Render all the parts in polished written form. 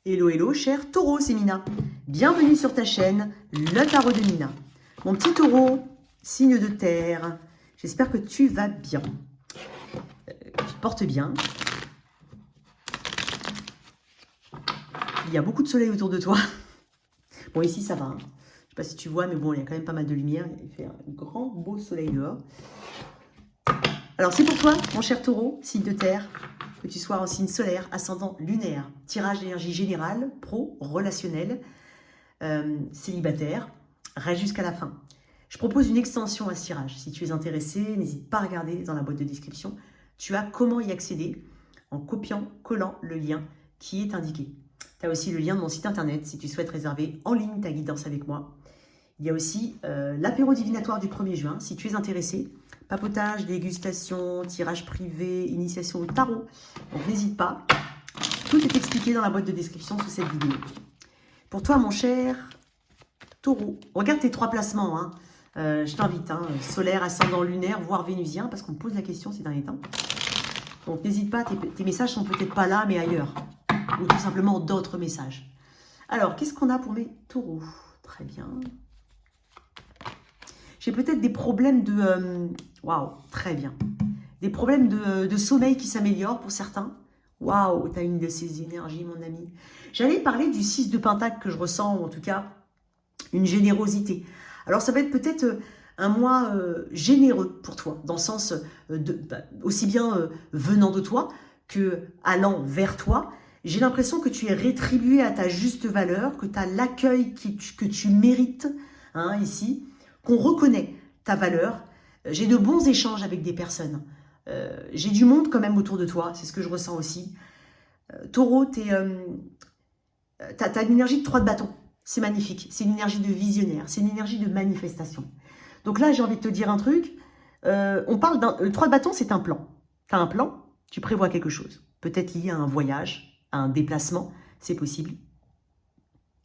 Hello, hello, cher taureau, c'est Mina. Bienvenue sur ta chaîne, le tarot de Mina. Mon petit taureau, signe de terre, j'espère que tu vas bien. Tu te portes bien. Il y a beaucoup de soleil autour de toi. Bon, ici, ça va. Hein. Je ne sais pas si tu vois, mais bon, il y a quand même pas mal de lumière. Il fait un grand, beau soleil dehors. Alors, c'est pour toi, mon cher taureau, signe de terre, que tu sois en signe solaire, ascendant lunaire, tirage d'énergie générale, pro, relationnel, célibataire, reste jusqu'à la fin. Je propose une extension à ce tirage. Si tu es intéressé, n'hésite pas à regarder dans la boîte de description. Tu as comment y accéder en copiant, collant le lien qui est indiqué. Tu as aussi le lien de mon site internet si tu souhaites réserver en ligne ta guidance avec moi. Il y a aussi l'apéro divinatoire du 1er juin si tu es intéressé. Papotage, dégustation, tirage privé, initiation au tarot. Donc n'hésite pas. Tout est expliqué dans la boîte de description sous cette vidéo. Pour toi, mon cher taureau, regarde tes 3 placements. Hein. Je t'invite, hein, solaire, ascendant, lunaire, voire vénusien, parce qu'on me pose la question ces derniers temps. Donc n'hésite pas, tes messages sont peut-être pas là, mais ailleurs. Ou tout simplement d'autres messages. Alors, qu'est-ce qu'on a pour mes taureaux? Très bien. J'ai peut-être des problèmes de... Waouh, très bien. Des problèmes de sommeil qui s'améliorent pour certains. Waouh, tu as une de ces énergies, mon ami. J'allais parler du 6 de Pentacle que je ressens, ou en tout cas, une générosité. Alors, ça va être peut-être un mois généreux pour toi, dans le sens aussi bien venant de toi que allant vers toi. J'ai l'impression que tu es rétribué à ta juste valeur, que tu as l'accueil que tu mérites, hein, ici, qu'on reconnaît ta valeur. J'ai de bons échanges avec des personnes. J'ai du monde quand même autour de toi, c'est ce que je ressens aussi. Taureau, t'as une énergie de 3 de bâton. C'est magnifique. C'est une énergie de visionnaire. C'est une énergie de manifestation. Donc là, j'ai envie de te dire un truc. On parle le 3 de bâton, c'est un plan. Tu as un plan, tu prévois quelque chose. Peut-être lié à un voyage, à un déplacement. C'est possible.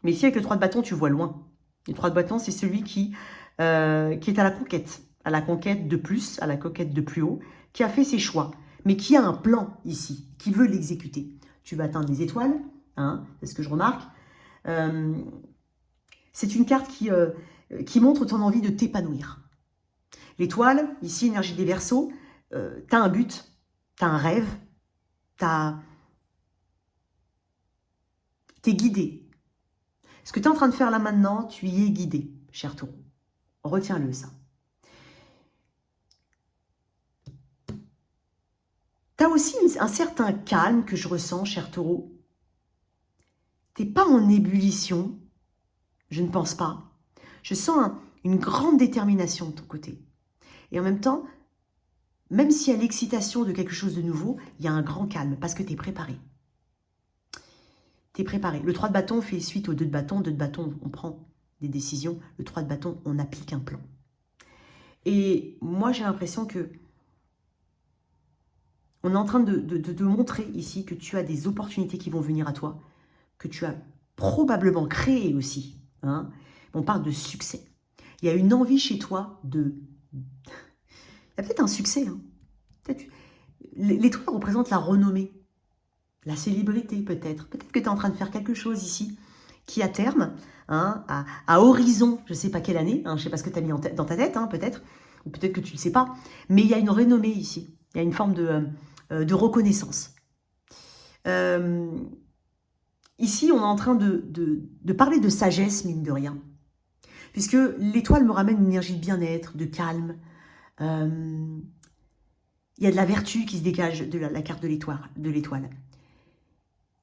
Mais ici, avec le 3 de bâton, tu vois loin. Le 3 de bâton, c'est celui qui est à la conquête. À la conquête de plus, à la conquête de plus haut, qui a fait ses choix, mais qui a un plan ici, qui veut l'exécuter. Tu vas atteindre les étoiles, hein, c'est ce que je remarque. C'est une carte qui montre ton envie de t'épanouir. L'étoile, ici, énergie des Verseaux, tu as un but, tu as un rêve, tu es guidé. Ce que tu es en train de faire là maintenant, tu y es guidé, cher taureau. Retiens-le, ça. Tu as aussi un certain calme que je ressens, cher taureau. Tu n'es pas en ébullition, je ne pense pas. Je sens une grande détermination de ton côté. Et en même temps, même s'il y a l'excitation de quelque chose de nouveau, il y a un grand calme parce que tu es préparé. Tu es préparé. Le 3 de bâton fait suite au 2 de bâton. 2 de bâton, on prend des décisions. Le 3 de bâton, on applique un plan. Et moi, j'ai l'impression que on est en train de montrer ici que tu as des opportunités qui vont venir à toi, que tu as probablement créé aussi. Hein. On parle de succès. Il y a une envie chez toi de... Il y a peut-être un succès. Hein. L'étoile représente la renommée, la célébrité peut-être. Peut-être que tu es en train de faire quelque chose ici qui, à terme, hein, à horizon, je ne sais pas quelle année, hein, je ne sais pas ce que tu as mis dans ta tête, hein, peut-être, ou peut-être que tu ne le sais pas, mais il y a une renommée ici. Il y a une forme de reconnaissance. Ici, on est en train de parler de sagesse, mine de rien. Puisque l'étoile me ramène une énergie de bien-être, de calme. Il y a de la vertu qui se dégage de la carte de l'étoile.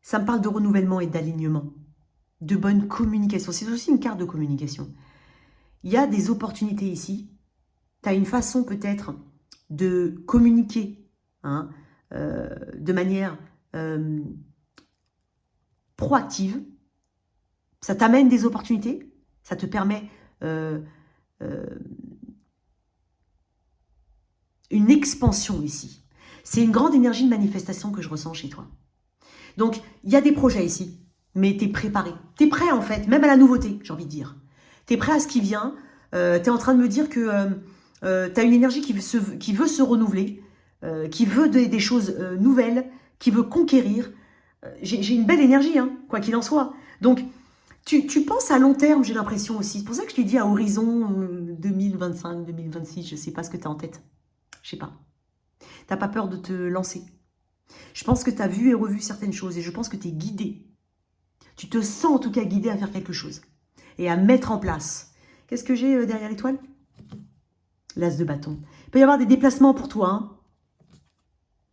Ça me parle de renouvellement et d'alignement, de bonne communication. C'est aussi une carte de communication. Il y a des opportunités ici. Tu as une façon peut-être de communiquer, hein, de manière proactive. Ça t'amène des opportunités, ça te permet une expansion ici. C'est une grande énergie de manifestation que je ressens chez toi. Donc, il y a des projets ici, mais tu es préparé. Tu es prêt en fait, même à la nouveauté, j'ai envie de dire. Tu es prêt à ce qui vient. Tu es en train de me dire que tu as une énergie qui veut se renouveler, qui veut des choses nouvelles, qui veut conquérir. J'ai une belle énergie, hein, quoi qu'il en soit. Donc, tu penses à long terme, j'ai l'impression aussi. C'est pour ça que je te dis à horizon 2025, 2026, je ne sais pas ce que tu as en tête. Je sais pas. T'as pas peur de te lancer. Je pense que tu as vu et revu certaines choses et je pense que tu es guidé. Tu te sens en tout cas guidé à faire quelque chose et à mettre en place. Qu'est-ce que j'ai derrière l'étoile? L'as de bâton. Il peut y avoir des déplacements pour toi. Hein.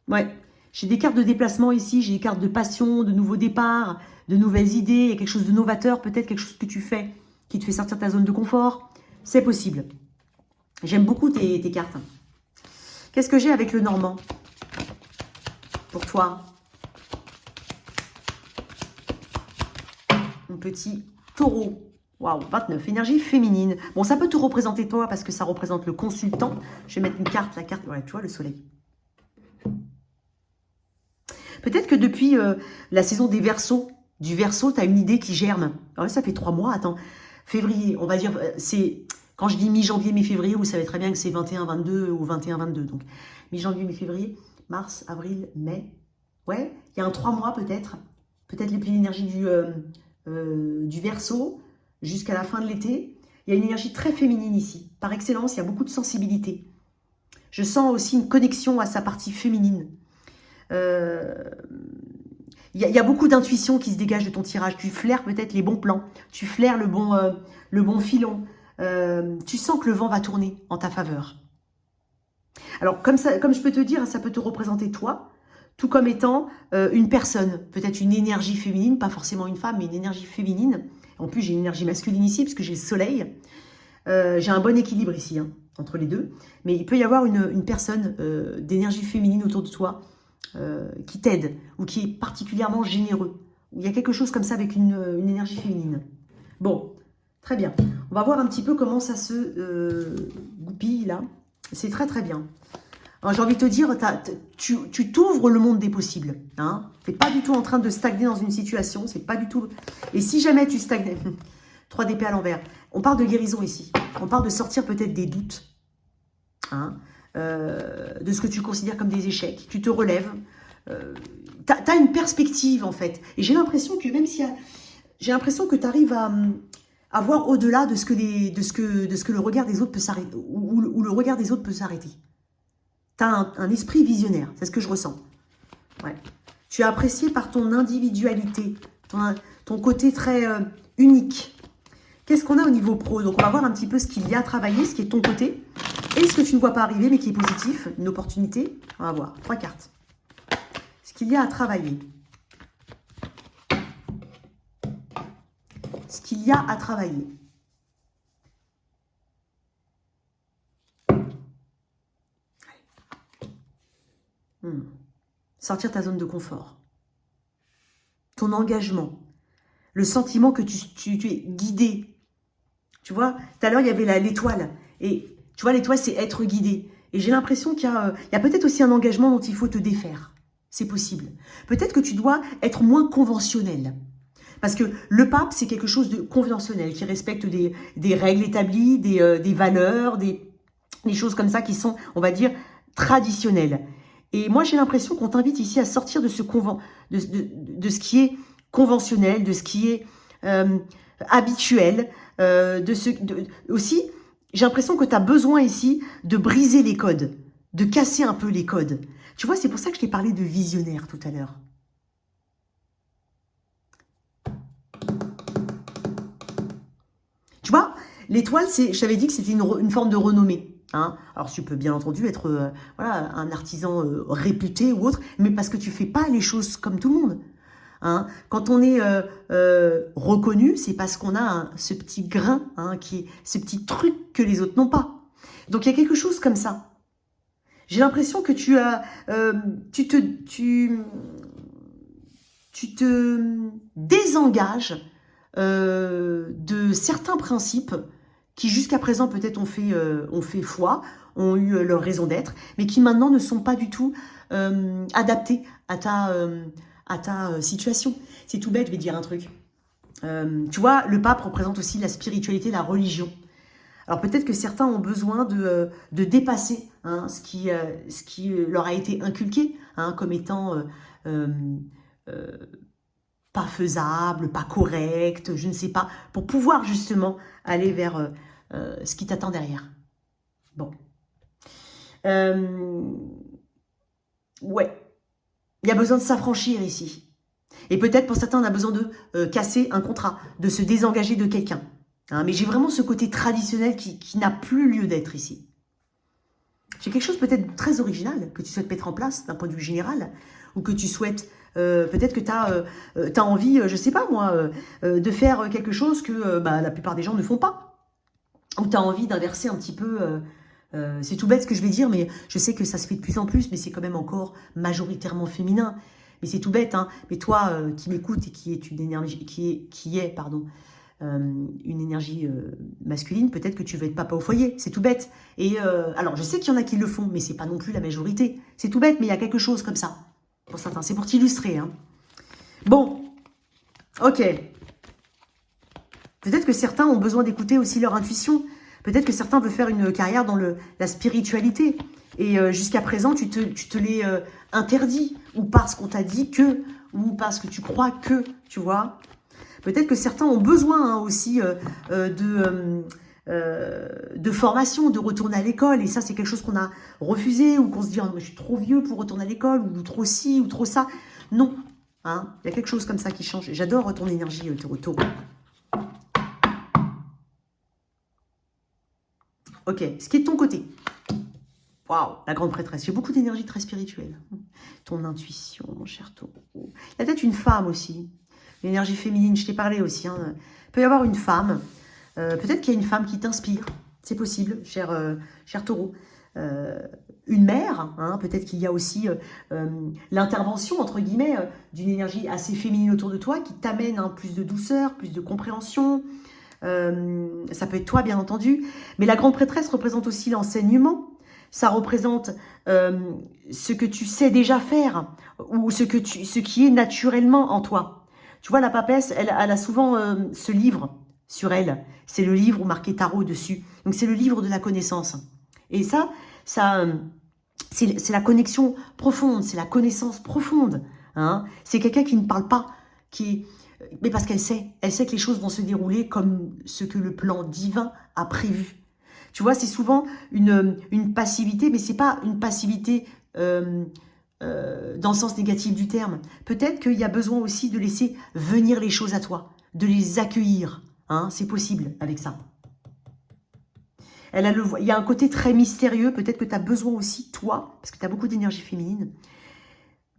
Ouais. J'ai des cartes de déplacement ici, j'ai des cartes de passion, de nouveaux départs, de nouvelles idées, il y a quelque chose de novateur, peut-être quelque chose que tu fais qui te fait sortir de ta zone de confort. C'est possible. J'aime beaucoup tes cartes. Qu'est-ce que j'ai avec le Normand pour toi? Mon petit taureau. Waouh, 29, énergie féminine. Bon, ça peut te représenter toi parce que ça représente le consultant. Je vais mettre une carte, la carte, voilà, tu vois, le soleil. Peut-être que depuis la saison des Verseaux, du Verseau, tu as une idée qui germe. Alors là, ça fait 3 mois, attends. Février, on va dire, c'est... Quand je dis mi-janvier, mi-février, vous savez très bien que c'est 21-22 ou 21-22. Donc, mi-janvier, mi-février, mars, avril, mai. Ouais, il y a un 3 mois peut-être. Peut-être depuis l'énergie du Verseau jusqu'à la fin de l'été. Il y a une énergie très féminine ici. Par excellence, il y a beaucoup de sensibilité. Je sens aussi une connexion à sa partie féminine. Il y a beaucoup d'intuition qui se dégage de ton tirage. Tu flaires peut-être les bons plans. Tu flaires le bon filon. Tu sens que le vent va tourner en ta faveur. Alors, comme je peux te dire, ça peut te représenter toi, tout comme étant une personne, peut-être une énergie féminine, pas forcément une femme, mais une énergie féminine. En plus, j'ai une énergie masculine ici, puisque j'ai le soleil. J'ai un bon équilibre ici, hein, entre les deux. Mais il peut y avoir une personne d'énergie féminine autour de toi qui t'aide, ou qui est particulièrement généreux. Il y a quelque chose comme ça avec une énergie féminine. Bon, très bien. On va voir un petit peu comment ça se goupille, là. C'est très très bien. J'ai envie de te dire, tu t'ouvres le monde des possibles. Hein. Tu n'es pas du tout en train de stagner dans une situation. C'est pas du tout... Et si jamais tu stagnes... 3 d'épée à l'envers. On parle de guérison ici. On parle de sortir peut-être des doutes. Hein, de ce que tu considères comme des échecs. Tu te relèves. Tu as une perspective, en fait. Et j'ai l'impression que même s'il y a... J'ai l'impression que tu arrives à voir au-delà de ce que le regard des autres peut s'arrêter. Où le regard des autres peut s'arrêter. Tu as un esprit visionnaire, c'est ce que je ressens. Ouais. Tu es apprécié par ton individualité, ton côté très unique. Qu'est-ce qu'on a au niveau pro? Donc, on va voir un petit peu ce qu'il y a à travailler, ce qui est de ton côté, et ce que tu ne vois pas arriver, mais qui est positif, une opportunité. On va voir, 3 cartes. Ce qu'il y a à travailler. Ce qu'il y a à travailler. Sortir ta zone de confort. Ton engagement. Le sentiment que tu es guidé. Tu vois, tout à l'heure, il y avait l'étoile. Et tu vois, l'étoile, c'est être guidé. Et j'ai l'impression qu'il y a peut-être aussi un engagement dont il faut te défaire. C'est possible. Peut-être que tu dois être moins conventionnel. Parce que le pape, c'est quelque chose de conventionnel, qui respecte des règles établies, des valeurs, des choses comme ça qui sont, on va dire, traditionnelles. Et moi, j'ai l'impression qu'on t'invite ici à sortir de ce qui est conventionnel, de ce qui est habituel. Aussi, j'ai l'impression que tu as besoin ici de briser les codes, de casser un peu les codes. Tu vois, c'est pour ça que je t'ai parlé de visionnaire tout à l'heure. Tu vois, l'étoile, je t'avais dit que c'était une forme de renommée. Hein. Alors, tu peux bien entendu être voilà, un artisan réputé ou autre, mais parce que tu ne fais pas les choses comme tout le monde. Hein. Quand on est reconnu, c'est parce qu'on a ce petit grain, hein, ce petit truc que les autres n'ont pas. Donc, il y a quelque chose comme ça. J'ai l'impression que tu te désengages de certains principes qui jusqu'à présent peut-être ont fait foi, ont eu leur raison d'être, mais qui maintenant ne sont pas du tout adaptés à ta situation. C'est tout bête, je vais dire un truc. Tu vois, le pape représente aussi la spiritualité, la religion. Alors peut-être que certains ont besoin de dépasser hein, ce qui leur a été inculqué, hein, comme étant pas faisable, pas correct, je ne sais pas, pour pouvoir justement aller vers ce qui t'attend derrière. Bon. Ouais. Il y a besoin de s'affranchir ici. Et peut-être pour certains, on a besoin de casser un contrat, de se désengager de quelqu'un. Hein, mais j'ai vraiment ce côté traditionnel qui n'a plus lieu d'être ici. J'ai quelque chose peut-être très original que tu souhaites mettre en place d'un point de vue général, ou que tu souhaites, peut-être que tu as, envie, je sais pas moi, de faire quelque chose que la plupart des gens ne font pas. Ou tu as envie d'inverser un petit peu, c'est tout bête ce que je vais dire, mais je sais que ça se fait de plus en plus, mais c'est quand même encore majoritairement féminin. Mais c'est tout bête, hein. Mais toi qui m'écoutes et qui est une énergie, une énergie masculine, peut-être que tu veux être papa au foyer, c'est tout bête. Et alors, je sais qu'il y en a qui le font, mais c'est pas non plus la majorité. C'est tout bête, mais il y a quelque chose comme ça. Pour certains, c'est pour t'illustrer. Hein. Bon, ok. Peut-être que certains ont besoin d'écouter aussi leur intuition. Peut-être que certains veulent faire une carrière dans la spiritualité. Et jusqu'à présent, tu te l'es interdit. Ou parce qu'on t'a dit que, ou parce que tu crois que, tu vois. Peut-être que certains ont besoin aussi de formation, de retourner à l'école. Et ça, c'est quelque chose qu'on a refusé, ou qu'on se dit, oh, je suis trop vieux pour retourner à l'école, ou trop ci, ou trop ça. Non, hein, il y a quelque chose comme ça qui change. J'adore ton énergie, Taureau. Ok, ce qui est de ton côté. Waouh, la grande prêtresse. J'ai beaucoup d'énergie très spirituelle. Ton intuition, mon cher Taureau. Il y a peut-être une femme aussi. L'énergie féminine, je t'ai parlé aussi. Hein. Il peut y avoir une femme. Peut-être qu'il y a une femme qui t'inspire. C'est possible, cher Taureau. Une mère. Hein. Peut-être qu'il y a aussi l'intervention, entre guillemets, d'une énergie assez féminine autour de toi qui t'amène plus de douceur, plus de compréhension. Ça peut être toi, bien entendu. Mais la grande prêtresse représente aussi l'enseignement. Ça représente ce que tu sais déjà faire ou ce qui est naturellement en toi. Tu vois, la papesse, elle a souvent ce livre sur elle. C'est le livre où marqué tarot dessus. Donc, c'est le livre de la connaissance. Et ça c'est la connexion profonde, c'est la connaissance profonde. Hein. C'est quelqu'un qui ne parle pas, mais parce qu'elle sait que les choses vont se dérouler comme ce que le plan divin a prévu. Tu vois, c'est souvent une passivité, mais c'est pas une passivité dans le sens négatif du terme. Peut-être qu'il y a besoin aussi de laisser venir les choses à toi, de les accueillir. Hein, c'est possible avec ça. Il y a un côté très mystérieux. Peut-être que tu as besoin aussi, toi, parce que tu as beaucoup d'énergie féminine,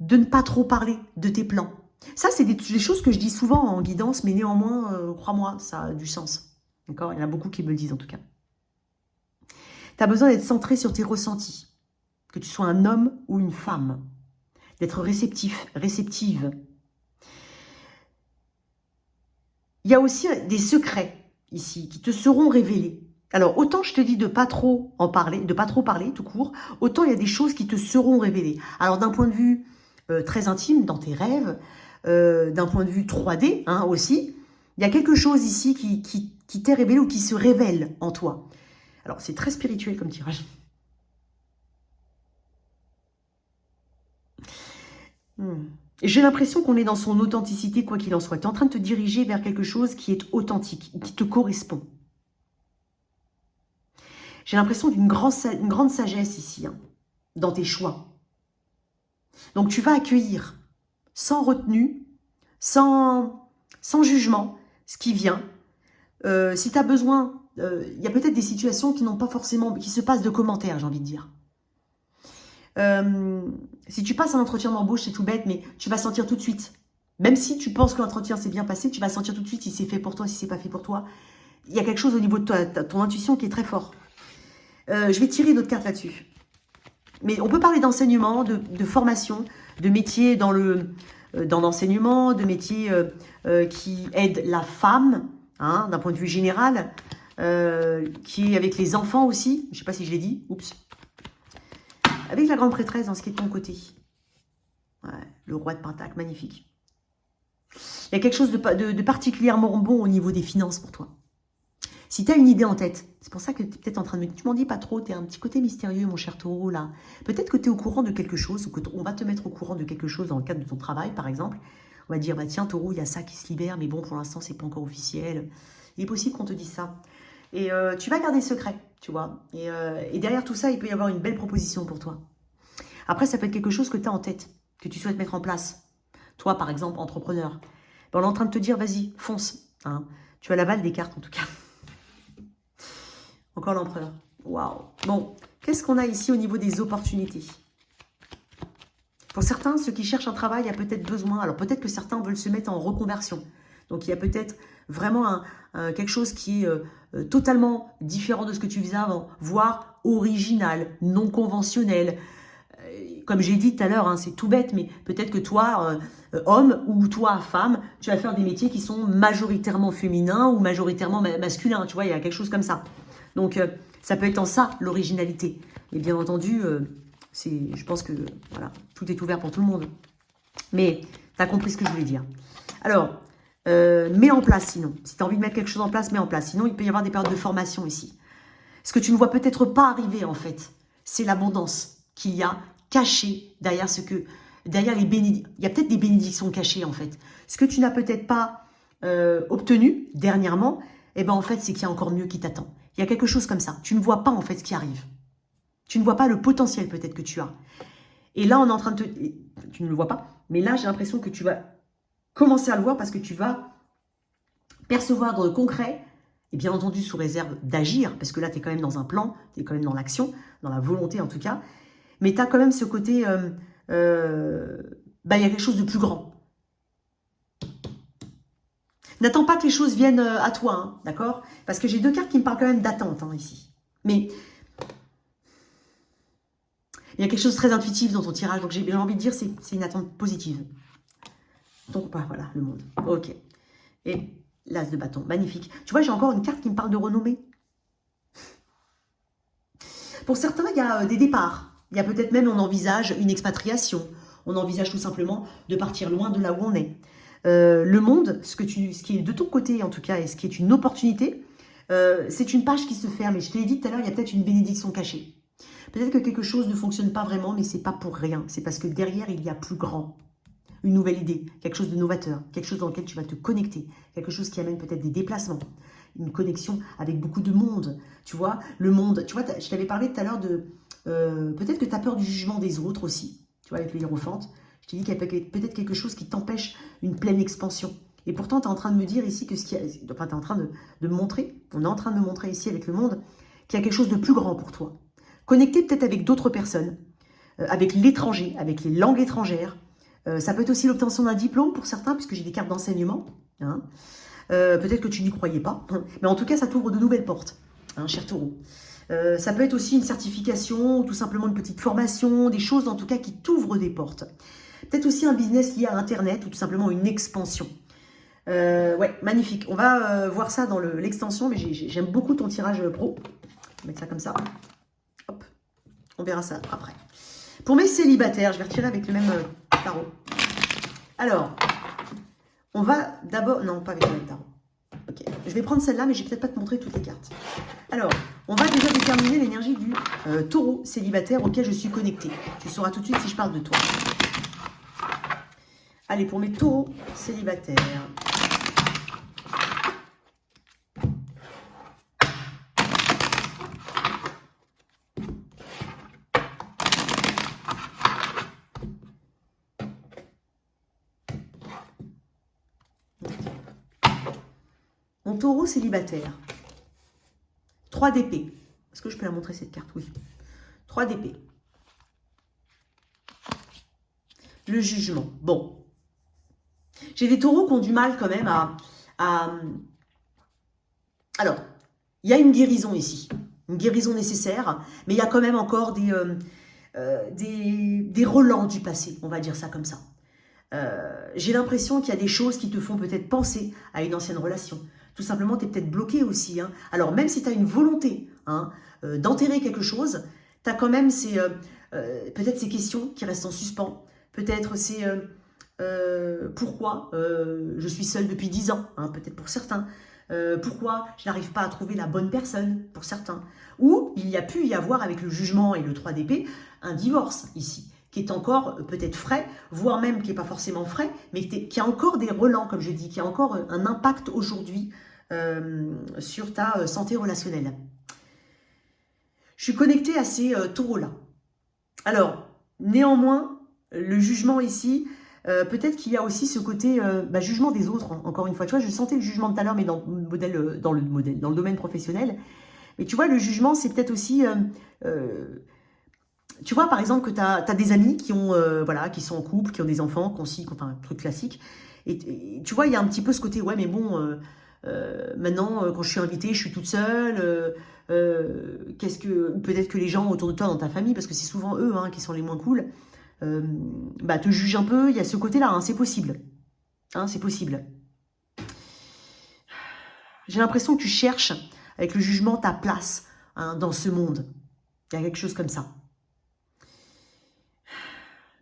de ne pas trop parler de tes plans. Ça, c'est des choses que je dis souvent en guidance, mais néanmoins, crois-moi, ça a du sens. D'accord? Il y en a beaucoup qui me le disent en tout cas. Tu as besoin d'être centré sur tes ressentis. Que tu sois un homme ou une femme. D'être réceptif, réceptive. Il y a aussi des secrets ici qui te seront révélés. Alors, autant je te dis de pas trop en parler, de pas trop parler tout court, autant il y a des choses qui te seront révélées. Alors, d'un point de vue très intime, dans tes rêves, d'un point de vue 3D hein, aussi, il y a quelque chose ici qui t'est révélé ou qui se révèle en toi. Alors, c'est très spirituel comme tirage. J'ai l'impression qu'on est dans son authenticité, quoi qu'il en soit. Tu es en train de te diriger vers quelque chose qui est authentique, qui te correspond. J'ai l'impression d'une grande sagesse ici, hein, dans tes choix. Donc, tu vas accueillir, sans retenue, sans jugement, ce qui vient. Si tu as besoin, il y a peut-être des situations qui n'ont pas forcément, qui se passent de commentaires, j'ai envie de dire. Si tu passes un entretien d'embauche, c'est tout bête, mais tu vas sentir tout de suite. Même si tu penses que l'entretien s'est bien passé, tu vas sentir tout de suite si c'est fait pour toi, si c'est pas fait pour toi. Il y a quelque chose au niveau de ton intuition qui est très fort. Je vais tirer une autre carte là-dessus. Mais on peut parler d'enseignement, de formation, de métier dans l'enseignement, de métier qui aide la femme, hein, d'un point de vue général, qui est avec les enfants aussi. Je ne sais pas si je l'ai dit. Oups. Avec la grande prêtresse dans ce qui est de ton côté. Ouais, le roi de Pentacle, magnifique. Il y a quelque chose de particulièrement bon au niveau des finances pour toi. Si tu as une idée en tête, c'est pour ça que tu es peut-être en train de me dire, tu m'en dis pas trop, tu as un petit côté mystérieux, mon cher Taureau, là. Peut-être que tu es au courant de quelque chose, ou qu'on va te mettre au courant de quelque chose dans le cadre de ton travail, par exemple. On va dire, bah tiens, taureau, il y a ça qui se libère, mais bon, pour l'instant, c'est pas encore officiel. Il est possible qu'on te dise ça. Et tu vas garder secret, tu vois. Et derrière tout ça, il peut y avoir une belle proposition pour toi. Après, ça peut être quelque chose que tu as en tête, que tu souhaites mettre en place. Toi, par exemple, entrepreneur. Ben, on est en train de te dire, vas-y, fonce. Hein. Tu as l'aval des cartes, en tout cas. Encore l'empereur. Waouh. Bon, qu'est-ce qu'on a ici au niveau des opportunités? Pour certains, ceux qui cherchent un travail, il y a peut-être besoin. Alors peut-être que certains veulent se mettre en reconversion. Donc il y a peut-être vraiment quelque chose qui est totalement différent de ce que tu faisais avant, voire original, non conventionnel. Comme j'ai dit tout à l'heure, hein, c'est tout bête, mais peut-être que toi, homme, ou toi, femme, tu vas faire des métiers qui sont majoritairement féminins ou majoritairement masculins. Tu vois, il y a quelque chose comme ça. Donc ça peut être en ça l'originalité. Et bien entendu, je pense que voilà, tout est ouvert pour tout le monde. Mais tu as compris ce que je voulais dire. Alors, mets en place sinon. Si tu as envie de mettre quelque chose en place, mets en place. Sinon, il peut y avoir des périodes de formation ici. Ce que tu ne vois peut-être pas arriver, en fait, c'est l'abondance qu'il y a cachée derrière derrière les bénédictions. Il y a peut-être des bénédictions cachées, en fait. Ce que tu n'as peut-être pas obtenu dernièrement, eh ben, en fait, c'est qu'il y a encore mieux qui t'attend. Il y a quelque chose comme ça. Tu ne vois pas, en fait, ce qui arrive. Tu ne vois pas le potentiel, peut-être, que tu as. Et là, on est en train de te... Tu ne le vois pas, mais là, j'ai l'impression que tu vas commencer à le voir parce que tu vas percevoir dans le concret, et bien entendu sous réserve d'agir, parce que là, tu es quand même dans un plan, tu es quand même dans l'action, dans la volonté en tout cas, mais tu as quand même ce côté, il y a quelque chose de plus grand. N'attends pas que les choses viennent à toi, hein, d'accord? Parce que j'ai deux cartes qui me parlent quand même d'attente hein, ici. Mais il y a quelque chose de très intuitif dans ton tirage, donc j'ai envie de dire c'est une attente positive. Donc, bah, voilà, le monde. Ok. Et l'as de bâton, magnifique. Tu vois, j'ai encore une carte qui me parle de renommée. Pour certains, il y a des départs. Il y a peut-être même, on envisage une expatriation. On envisage tout simplement de partir loin de là où on est. Le monde, ce qui est de ton côté en tout cas, et ce qui est une opportunité, c'est une page qui se ferme. Et je te l'ai dit tout à l'heure, il y a peut-être une bénédiction cachée. Peut-être que quelque chose ne fonctionne pas vraiment, mais c'est pas pour rien. C'est parce que derrière, il y a plus grand. Une nouvelle idée, quelque chose de novateur, quelque chose dans lequel tu vas te connecter, quelque chose qui amène peut-être des déplacements, une connexion avec beaucoup de monde, tu vois, le monde, tu vois, je t'avais parlé tout à l'heure de, peut-être que tu as peur du jugement des autres aussi, tu vois, avec le hiérophante, je t'ai dit qu'il y a peut-être quelque chose qui t'empêche une pleine expansion, et pourtant tu es en train de me dire ici que tu es en train de me montrer, on est en train de me montrer ici avec le monde, qu'il y a quelque chose de plus grand pour toi, connecté peut-être avec d'autres personnes, avec l'étranger, avec les langues étrangères. Ça peut être aussi l'obtention d'un diplôme pour certains, puisque j'ai des cartes d'enseignement. Hein. Peut-être que tu n'y croyais pas. Mais en tout cas, ça t'ouvre de nouvelles portes, hein, cher taureau. Ça peut être aussi une certification, ou tout simplement une petite formation, des choses en tout cas qui t'ouvrent des portes. Peut-être aussi un business lié à Internet, ou tout simplement une expansion. Ouais, magnifique. On va voir ça dans l'extension, mais j'aime beaucoup ton tirage pro. Je vais mettre ça comme ça. Hop. On verra ça après. Pour mes célibataires, je vais retirer avec le même tarot. Alors, on va d'abord... Non, pas avec le même tarot. Ok, je vais prendre celle-là, mais je vais peut-être pas te montrer toutes les cartes. Alors, on va déjà déterminer l'énergie du taureau célibataire auquel je suis connectée. Tu sauras tout de suite si je parle de toi. Allez, pour mes taureaux célibataires... Mon taureau célibataire. 3 d'épée. Est-ce que je peux la montrer cette carte? Oui. 3 d'épée. Le jugement. Bon. J'ai des taureaux qui ont du mal quand même à... Alors, il y a une guérison ici. Une guérison nécessaire. Mais il y a quand même encore des relents du passé. On va dire ça comme ça. J'ai l'impression qu'il y a des choses qui te font peut-être penser à une ancienne relation. Tout simplement, tu es peut-être bloqué aussi. Hein. Alors, même si tu as une volonté hein, d'enterrer quelque chose, tu as quand même peut-être ces questions qui restent en suspens. Peut-être c'est pourquoi je suis seule depuis 10 ans, hein, peut-être pour certains. Pourquoi je n'arrive pas à trouver la bonne personne pour certains. Ou il y a pu y avoir avec le jugement et le 3 d'épée un divorce ici. qui est encore peut-être frais, voire même qui n'est pas forcément frais, mais qui a encore des relents, comme je dis, qui a encore un impact aujourd'hui sur ta santé relationnelle. Je suis connectée à ces taureaux-là. Alors, néanmoins, le jugement ici, peut-être qu'il y a aussi ce côté jugement des autres, encore une fois. Tu vois, je sentais le jugement tout à l'heure, mais dans le domaine professionnel. Mais tu vois, le jugement, c'est peut-être aussi... tu vois, par exemple, que tu as des amis qui ont, qui sont en couple, qui ont des enfants, enfin, un truc classique. Et tu vois, il y a un petit peu ce côté, ouais, mais bon, maintenant, quand je suis invitée, je suis toute seule. Peut-être que les gens autour de toi, dans ta famille, parce que c'est souvent eux qui sont les moins cool, te jugent un peu. Il y a ce côté-là, c'est possible. C'est possible. J'ai l'impression que tu cherches, avec le jugement, ta place dans ce monde. Il y a quelque chose comme ça.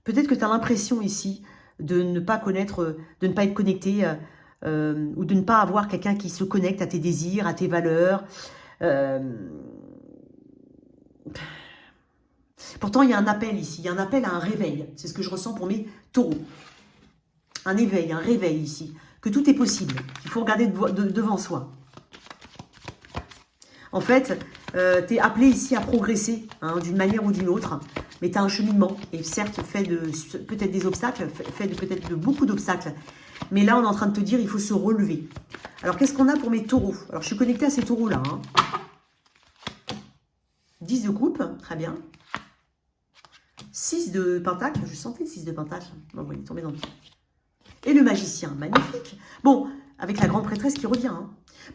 Peut-être que tu as l'impression ici de ne pas connaître, de ne pas être connecté ou de ne pas avoir quelqu'un qui se connecte à tes désirs, à tes valeurs. Pourtant, il y a un appel ici, il y a un appel à un réveil. C'est ce que je ressens pour mes taureaux. Un éveil, un réveil ici. Que tout est possible. Il faut regarder devant soi. En fait, tu es appelé ici à progresser d'une manière ou d'une autre. Mais tu as un cheminement, et certes, fait de peut-être des obstacles, fait peut-être de beaucoup d'obstacles. Mais là, on est en train de te dire, il faut se relever. Alors, qu'est-ce qu'on a pour mes taureaux? Alors, je suis connectée à ces taureaux-là. 10 de coupe, très bien. 6 de pentacle, je sentais le 6 de pentacle. Bon, il est tombé dans le pied. Et le magicien, magnifique. Bon, avec la grande prêtresse qui revient.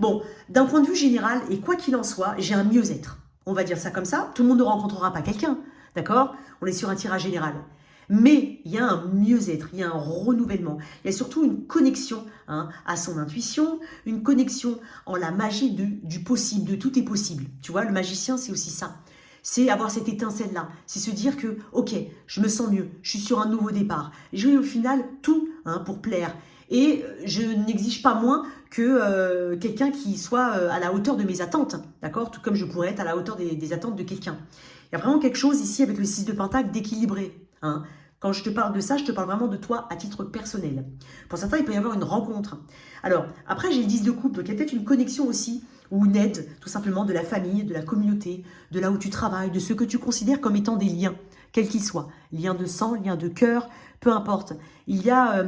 Bon, d'un point de vue général, et quoi qu'il en soit, j'ai un mieux-être. On va dire ça comme ça. Tout le monde ne rencontrera pas quelqu'un. D'accord? On est sur un tirage général. Mais il y a un mieux-être, il y a un renouvellement. Il y a surtout une connexion à son intuition, une connexion en la magie du possible, de tout est possible. Tu vois, le magicien, c'est aussi ça. C'est avoir cette étincelle-là. C'est se dire que, ok, je me sens mieux, je suis sur un nouveau départ. J'ai au final tout pour plaire. Et je n'exige pas moins que quelqu'un qui soit à la hauteur de mes attentes. D'accord? Tout comme je pourrais être à la hauteur des attentes de quelqu'un. Il y a vraiment quelque chose ici avec le 6 de pentacle d'équilibré. Quand je te parle de ça, je te parle vraiment de toi à titre personnel. Pour certains, il peut y avoir une rencontre. Alors, après, j'ai le 10 de coupe, donc il y a peut-être une connexion aussi, ou une aide, tout simplement, de la famille, de la communauté, de là où tu travailles, de ce que tu considères comme étant des liens, quels qu'ils soient. Liens de sang, liens de cœur, peu importe. Il y a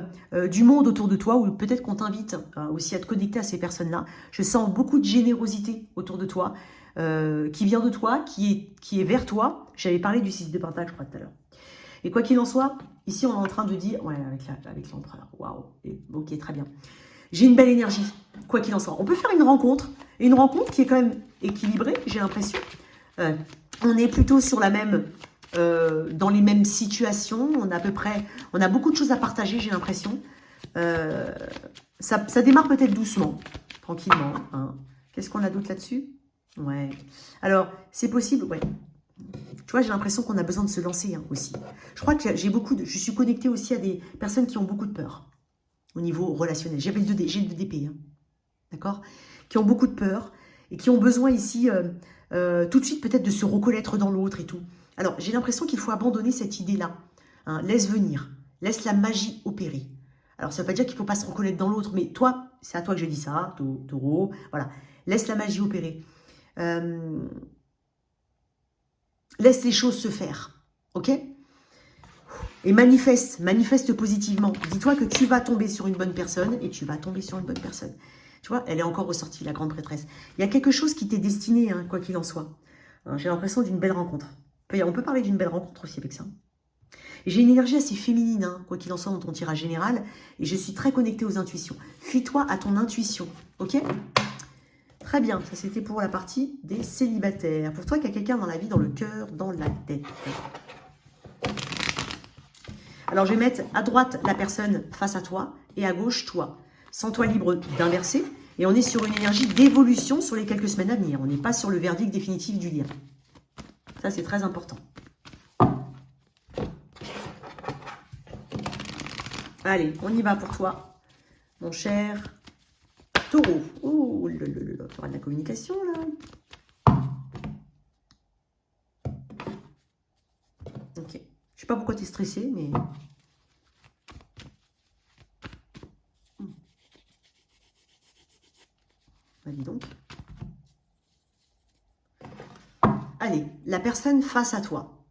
du monde autour de toi, ou peut-être qu'on t'invite aussi à te connecter à ces personnes-là. Je sens beaucoup de générosité autour de toi, qui vient de toi, qui est vers toi. J'avais parlé du 6 de pentacle, je crois, tout à l'heure. Et quoi qu'il en soit, ici, on est en train de dire... Ouais, avec l'empereur. Waouh. Ok, très bien. J'ai une belle énergie, quoi qu'il en soit. On peut faire une rencontre. Et une rencontre qui est quand même équilibrée, j'ai l'impression. On est plutôt sur la même... dans les mêmes situations. On a beaucoup de choses à partager, j'ai l'impression. Ça démarre peut-être doucement, tranquillement. Qu'est-ce qu'on a d'autre là-dessus? Ouais. Alors, c'est possible, ouais. Tu vois, j'ai l'impression qu'on a besoin de se lancer aussi. Je crois que je suis connectée aussi à des personnes qui ont beaucoup de peur au niveau relationnel. J'ai le 2 d'épée, d'accord? Qui ont beaucoup de peur et qui ont besoin ici tout de suite peut-être de se reconnaître dans l'autre et tout. Alors, j'ai l'impression qu'il faut abandonner cette idée-là. Laisse venir, laisse la magie opérer. Alors, ça ne veut pas dire qu'il ne faut pas se reconnaître dans l'autre, mais toi, c'est à toi que je dis ça, taureau, voilà. Laisse la magie opérer. Laisse les choses se faire, ok? Et manifeste positivement. Dis-toi que tu vas tomber sur une bonne personne et tu vas tomber sur une bonne personne. Tu vois, elle est encore ressortie, la grande prêtresse. Il y a quelque chose qui t'est destiné, quoi qu'il en soit. J'ai l'impression d'une belle rencontre. On peut parler d'une belle rencontre aussi avec ça. J'ai une énergie assez féminine, quoi qu'il en soit, dans ton tirage général. Et je suis très connectée aux intuitions. Fie-toi à ton intuition, ok? Très bien, ça c'était pour la partie des célibataires. Pour toi qui a quelqu'un dans la vie, dans le cœur, dans la tête. Alors je vais mettre à droite la personne face à toi et à gauche toi. Sens-toi libre d'inverser. Et on est sur une énergie d'évolution sur les quelques semaines à venir. On n'est pas sur le verdict définitif du lien. Ça c'est très important. Allez, on y va pour toi, mon cher Taureau. Oh, il y aura de la communication, là. Ok. Je sais pas pourquoi tu es stressé, mais... Bah, dis donc. Allez, la personne face à toi.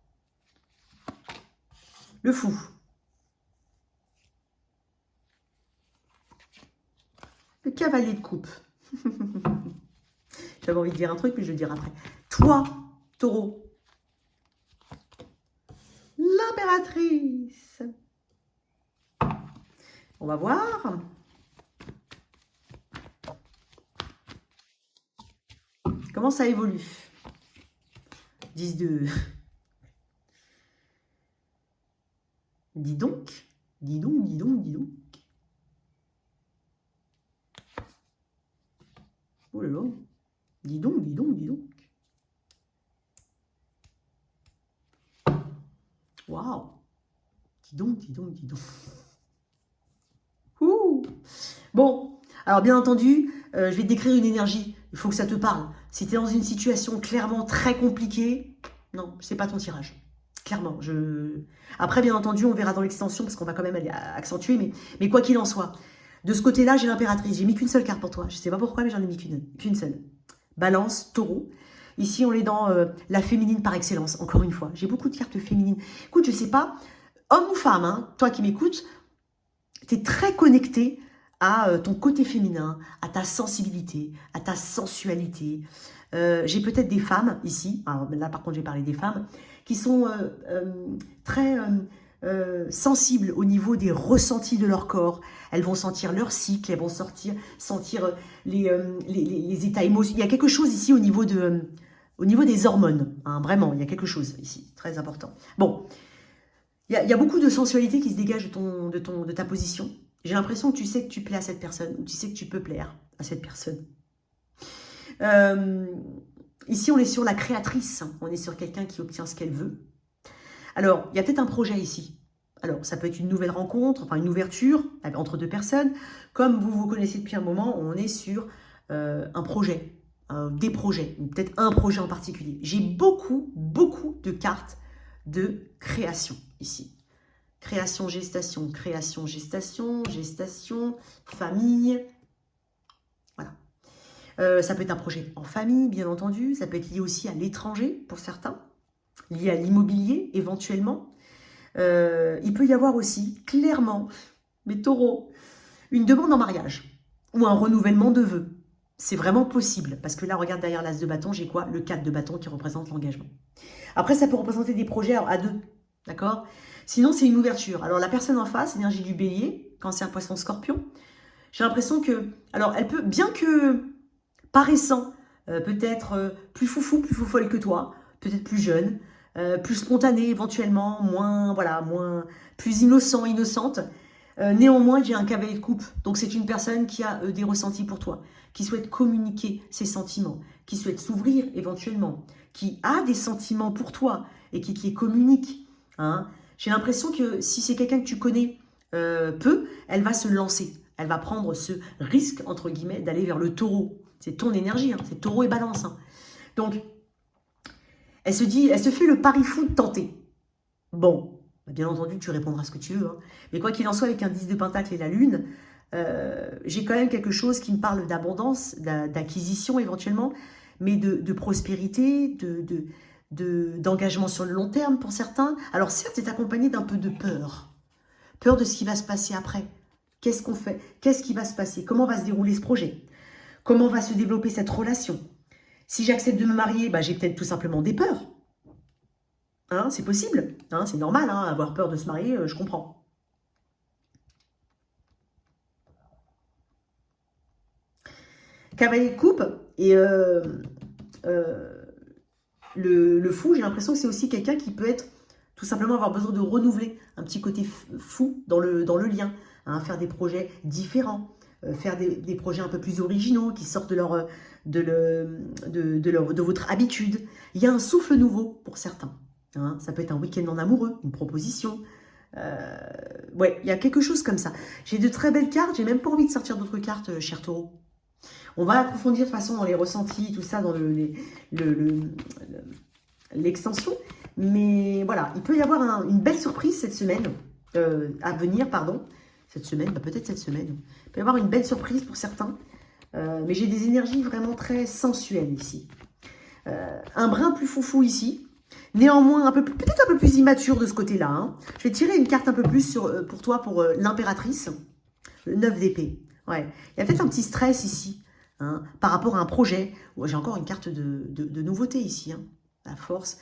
Le fou. Le cavalier de coupe. J'avais envie de dire un truc, mais je vais le dire après. Toi, taureau. L'impératrice. On va voir. Comment ça évolue? 10 de... Dis donc. Dis donc, dis donc, dis donc. Oh là là. Dis donc, dis donc, dis donc. Waouh. Dis donc, dis donc, dis donc. Ouh. Bon, alors bien entendu, je vais te décrire une énergie. Il faut que ça te parle. Si tu es dans une situation clairement très compliquée, non, c'est pas ton tirage. Clairement. Après, bien entendu, on verra dans l'extension parce qu'on va quand même aller accentuer. Mais quoi qu'il en soit, de ce côté-là, j'ai l'impératrice. J'ai mis qu'une seule carte pour toi. Je sais pas pourquoi, mais j'en ai mis qu'une seule. Balance, taureau. Ici, on est dans la féminine par excellence, encore une fois. J'ai beaucoup de cartes féminines. Écoute, je sais pas, homme ou femme, hein, toi qui m'écoutes, tu es très connecté à ton côté féminin, à ta sensibilité, à ta sensualité. J'ai peut-être des femmes ici, alors là par contre j'ai parlé des femmes, qui sont très sensibles au niveau des ressentis de leur corps. Elles vont sentir leur cycle, elles vont sentir les états émotionnels. Il y a quelque chose ici au niveau des hormones, hein, vraiment, il y a quelque chose ici, très important. Bon, il y a beaucoup de sensualité qui se dégage de ta position. J'ai l'impression que tu sais que tu plais à cette personne, ou tu sais que tu peux plaire à cette personne. Ici, on est sur la créatrice, on est sur quelqu'un qui obtient ce qu'elle veut. Alors, il y a peut-être un projet ici. Alors, ça peut être une nouvelle rencontre, enfin une ouverture entre deux personnes. Comme vous vous connaissez depuis un moment, on est sur un projet, des projets, ou peut-être un projet en particulier. J'ai beaucoup de cartes de création ici. Création, gestation, famille. Voilà. Ça peut être un projet en famille, bien entendu. Ça peut être lié aussi à l'étranger, pour certains. Lié à l'immobilier, éventuellement. Il peut y avoir aussi, clairement, mes taureaux, une demande en mariage. Ou un renouvellement de vœux. C'est vraiment possible. Parce que là, regarde derrière l'as de bâton, j'ai quoi? Le 4 de bâton qui représente l'engagement. Après, ça peut représenter des projets à deux. D'accord? Sinon, c'est une ouverture. Alors, la personne en face, énergie du bélier, cancer, poisson, scorpion, j'ai l'impression que... Alors, elle peut, bien que paraissant, peut-être plus foufou, plus foufolle que toi, peut-être plus jeune, plus spontanée éventuellement, plus innocent, innocente. Néanmoins, j'ai un cavalier de coupe. Donc, c'est une personne qui a des ressentis pour toi, qui souhaite communiquer ses sentiments, qui souhaite s'ouvrir éventuellement, qui a des sentiments pour toi et qui les communique. Hein. J'ai l'impression que si c'est quelqu'un que tu connais peu, elle va se lancer. Elle va prendre ce risque, entre guillemets, d'aller vers le taureau. C'est ton énergie, hein, c'est taureau et balance. Hein. Donc, elle se fait le pari fou de tenter. Bon, bien entendu, tu répondras ce que tu veux. Hein. Mais quoi qu'il en soit, avec un 10 de pentacle et la lune, j'ai quand même quelque chose qui me parle d'abondance, d'acquisition éventuellement, mais de prospérité, d'engagement sur le long terme pour certains. Alors certes, c'est accompagné d'un peu de peur. Peur de ce qui va se passer après. Qu'est-ce qu'on fait? Qu'est-ce qui va se passer? Comment va se dérouler ce projet? Comment va se développer cette relation? Si j'accepte de me marier, bah, j'ai peut-être tout simplement des peurs. Hein, c'est possible. Hein, c'est normal, hein, avoir peur de se marier, je comprends. Cavalier de coupe et le fou, j'ai l'impression que c'est aussi quelqu'un qui peut être tout simplement avoir besoin de renouveler un petit côté fou dans le lien, hein, faire des projets différents, faire des projets un peu plus originaux qui sortent de votre habitude. Il y a un souffle nouveau pour certains. Hein, ça peut être un week-end en amoureux, une proposition. Ouais, il y a quelque chose comme ça. J'ai de très belles cartes, j'ai même pas envie de sortir d'autres cartes, cher taureau. On va approfondir de toute façon dans les ressentis, tout ça, dans l'extension. Mais voilà, il peut y avoir une belle surprise cette semaine, à venir, pardon. Cette semaine, bah peut-être cette semaine. Il peut y avoir une belle surprise pour certains. Mais j'ai des énergies vraiment très sensuelles ici. Un brin plus foufou ici. Néanmoins, peut-être un peu plus immature de ce côté-là. Hein. Je vais tirer une carte un peu plus pour toi, pour l'impératrice. Le 9 d'épée. Ouais. Il y a peut-être un petit stress ici, hein, par rapport à un projet. Ouais, j'ai encore une carte de nouveauté ici, hein, la force.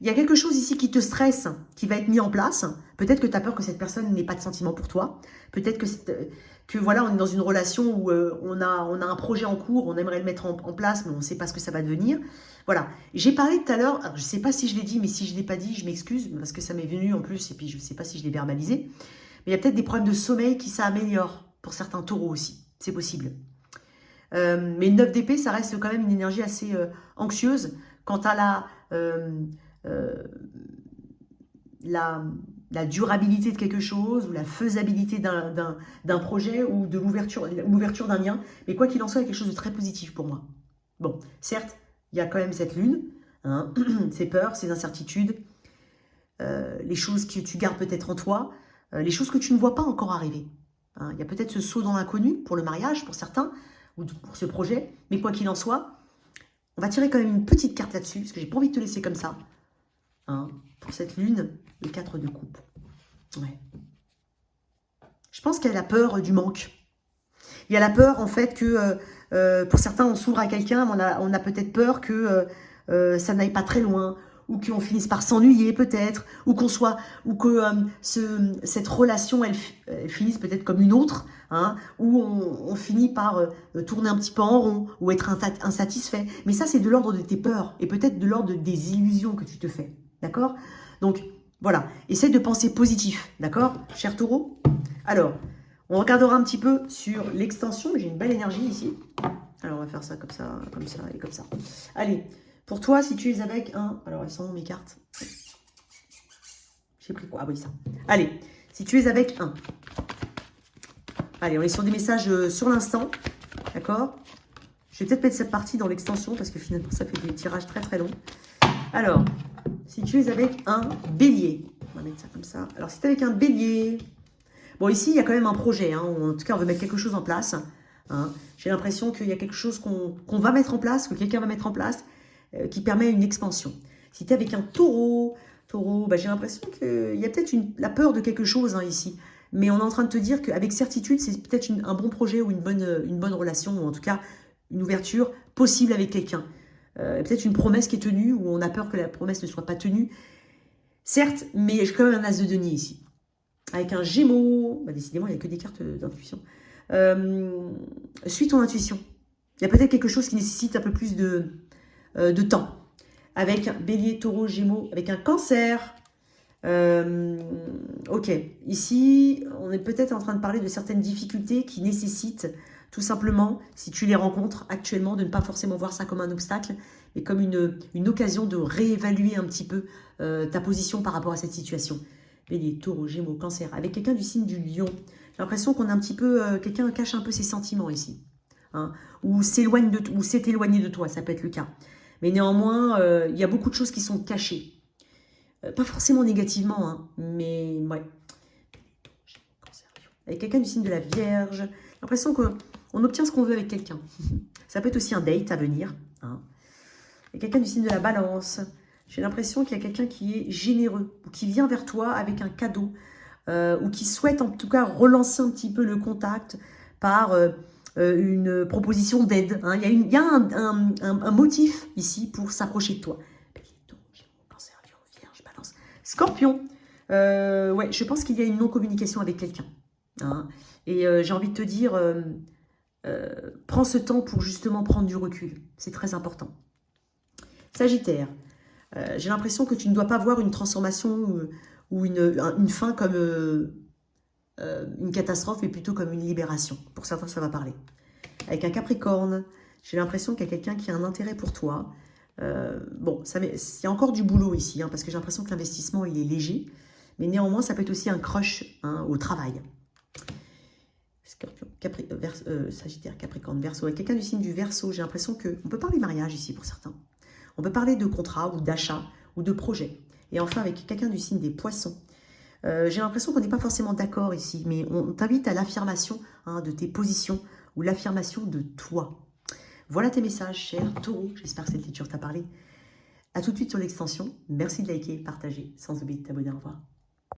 Il y a quelque chose ici qui te stresse, qui va être mis en place. Peut-être que tu as peur que cette personne n'ait pas de sentiment pour toi. Peut-être que voilà, on est dans une relation où on a un projet en cours, on aimerait le mettre en place, mais on ne sait pas ce que ça va devenir. Voilà. J'ai parlé tout à l'heure, je ne sais pas si je l'ai dit, mais si je ne l'ai pas dit, je m'excuse, parce que ça m'est venu en plus, et puis je ne sais pas si je l'ai verbalisé. Mais il y a peut-être des problèmes de sommeil qui s'améliorent pour certains taureaux aussi. C'est possible. Mais le 9 d'épée, ça reste quand même une énergie assez anxieuse quant à la durabilité de quelque chose ou la faisabilité d'un projet ou de l'ouverture d'un lien. Mais quoi qu'il en soit, il y a quelque chose de très positif pour moi. Bon, certes, il y a quand même cette lune, hein, ces peurs, ces incertitudes, les choses que tu gardes peut-être en toi, les choses que tu ne vois pas encore arriver. Hein. Il y a peut-être ce saut dans l'inconnu pour le mariage, pour certains, ou pour ce projet. Mais quoi qu'il en soit, on va tirer quand même une petite carte là-dessus, parce que j'ai pas envie de te laisser comme ça. Hein, pour cette lune, le 4 de coupe. Ouais. Je pense qu'elle a peur du manque. Il y a la peur, en fait, que pour certains, on s'ouvre à quelqu'un, on a peut-être peur que ça n'aille pas très loin, ou qu'on finisse par s'ennuyer peut-être, ou que cette relation, elle finisse peut-être comme une autre, hein, où on finit par tourner un petit peu en rond, ou être insatisfait. Mais ça, c'est de l'ordre de tes peurs, et peut-être de l'ordre des illusions que tu te fais, d'accord? Donc, voilà, essaie de penser positif, d'accord, cher taureau? Alors, on regardera un petit peu sur l'extension, j'ai une belle énergie ici. Alors, on va faire ça et comme ça. Allez, pour toi, si tu es avec un... Alors, elles sont où mes cartes? J'ai pris quoi? Ah oui, ça. Allez, si tu es avec un... Allez, on est sur des messages sur l'instant, d'accord? Je vais peut-être mettre cette partie dans l'extension, parce que finalement, ça fait des tirages très très longs. Alors, si tu es avec un bélier, on va mettre ça comme ça. Alors, si tu es avec un bélier... Bon, ici, il y a quand même un projet, hein, en tout cas, on veut mettre quelque chose en place. Hein. J'ai l'impression qu'il y a quelque chose qu'on va mettre en place, que quelqu'un va mettre en place, qui permet une expansion. Si tu es avec un taureau, bah, j'ai l'impression qu'il y a peut-être la peur de quelque chose hein, ici. Mais on est en train de te dire qu'avec certitude, c'est peut-être un bon projet ou une bonne relation, ou en tout cas, une ouverture possible avec quelqu'un. Peut-être une promesse qui est tenue, ou on a peur que la promesse ne soit pas tenue. Certes, mais j'ai quand même un as de denier ici. Avec un Gémeaux, bah décidément, il n'y a que des cartes d'intuition. Suis ton intuition. Il y a peut-être quelque chose qui nécessite un peu plus de temps. Avec un Bélier, Taureau, Gémeaux, avec un Cancer. Ok, ici, on est peut-être en train de parler de certaines difficultés qui nécessitent tout simplement, si tu les rencontres actuellement, de ne pas forcément voir ça comme un obstacle, mais comme une occasion de réévaluer un petit peu ta position par rapport à cette situation. Bélier, Taureau, Gémeaux, Cancer, avec quelqu'un du signe du Lion. J'ai l'impression qu'on a un petit peu, quelqu'un cache un peu ses sentiments ici. Hein, ou s'est éloigné de toi, ça peut être le cas. Mais néanmoins, il y a beaucoup de choses qui sont cachées. Pas forcément négativement, hein, mais ouais. Avec quelqu'un du signe de la Vierge, j'ai l'impression qu'on obtient ce qu'on veut avec quelqu'un. Ça peut être aussi un date à venir. Hein. Avec quelqu'un du signe de la Balance, j'ai l'impression qu'il y a quelqu'un qui est généreux, ou qui vient vers toi avec un cadeau, ou qui souhaite en tout cas relancer un petit peu le contact par une proposition d'aide. Hein. Il y a un motif ici pour s'approcher de toi. Cancer, Lion, Vierge, Balance. Scorpion, ouais, je pense qu'il y a une non-communication avec quelqu'un. Hein. Et j'ai envie de te dire, prends ce temps pour justement prendre du recul. C'est très important. Sagittaire, j'ai l'impression que tu ne dois pas voir une transformation ou une fin comme une catastrophe, mais plutôt comme une libération. Pour certains, ça va parler. Avec un Capricorne, j'ai l'impression qu'il y a quelqu'un qui a un intérêt pour toi. Bon, il y a encore du boulot ici, hein, parce que j'ai l'impression que l'investissement, il est léger. Mais néanmoins, ça peut être aussi un crush hein, au travail. Scorpion, Sagittaire, Capricorne, Verseau. Avec quelqu'un du signe du Verseau, j'ai l'impression qu'on peut parler mariage ici pour certains. On peut parler de contrat ou d'achat ou de projet. Et enfin, avec quelqu'un du signe des poissons. J'ai l'impression qu'on n'est pas forcément d'accord ici, mais on t'invite à l'affirmation de tes positions ou l'affirmation de toi. Voilà tes messages, cher Taureau. J'espère que cette lecture t'a parlé. A tout de suite sur l'extension. Merci de liker, partager, sans oublier de t'abonner. Au revoir.